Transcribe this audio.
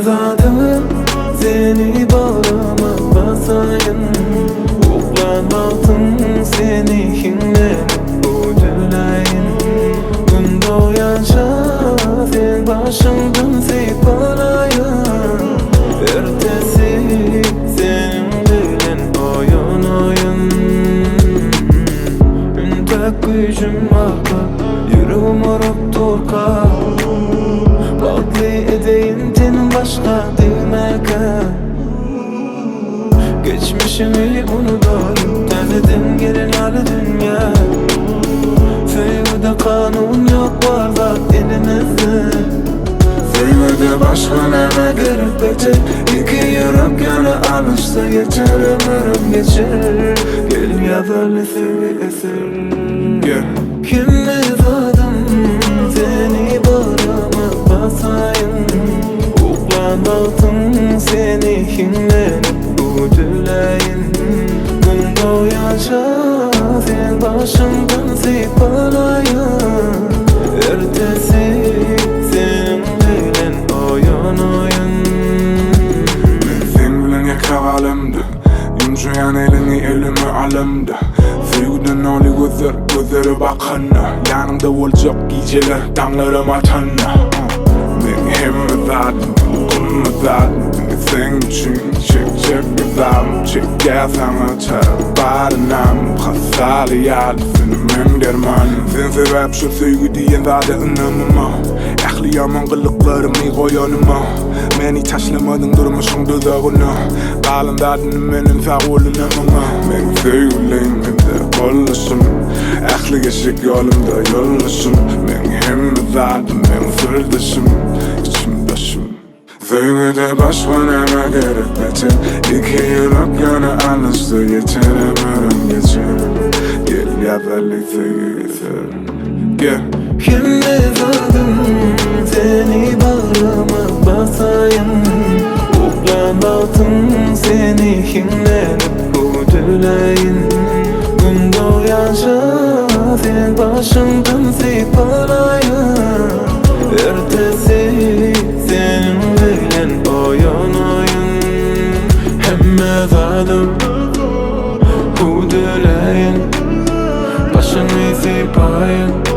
zadım seni bağrıma basayım. Uğlanmadım seni hinlenip uydurayım. Gün doyanca sen başımdan seypalayım. Ertesi senin bilen oyun oyun. Üntek gücüm akla yüreğim arıp torka. Baklı edeyim senin başka demeke. Geçmişimi unutuyorum, terledim gelin hali dünya. Sevgide kanun yok var zat elinizde. Sevgide başka neme gerek beter. İki yürek yana alışsa geçer, ömrüm geçer. Gel ya böyle sevgi eser. Kimle zadım seni bağrıma basayım. Uğlanmadım seni hinlenip uydurayım. Gün doyanca sen başımdan seypalayım. Ertesi senin bilen oyun oyun. Men sen bilen yakar alemde, yumuşayan elini elime alemde. Sevgiden oli gözleri bakana, yanımda olacak geceler dağlarım atana. Men hem zaten, bunu zaten. Sen için çek güzelim, çek gel sana çağır. Barınam, hasali yalnız senin dermanım. Sen sebep şu sevgi diyen zade ınamıma. Ehli yaman kılıklarımı koyanıma. Meni taşlamadın durmuşun dudağına. Kalın dadını benim sağ olunamama. Men sevgiliyim hem de kollusum. Ehli geçik yolumda yollusum. Men hem zaten hem sırdaşım, içimdaşım. Sevgide başka neme gerek beter. İki yürek yana alışsa yeter, ömrüm geçer. Gel ya belli sevgi getir. Gel. Kimle zadım seni bağrıma basayım. Uğlanmadım seni hinlenip uydurayım. Gün doyanca sen başımdan seypalayım. Ertesi senin bilen oyun oyun. Hemme zadım uydurayım. Başını seypalayım.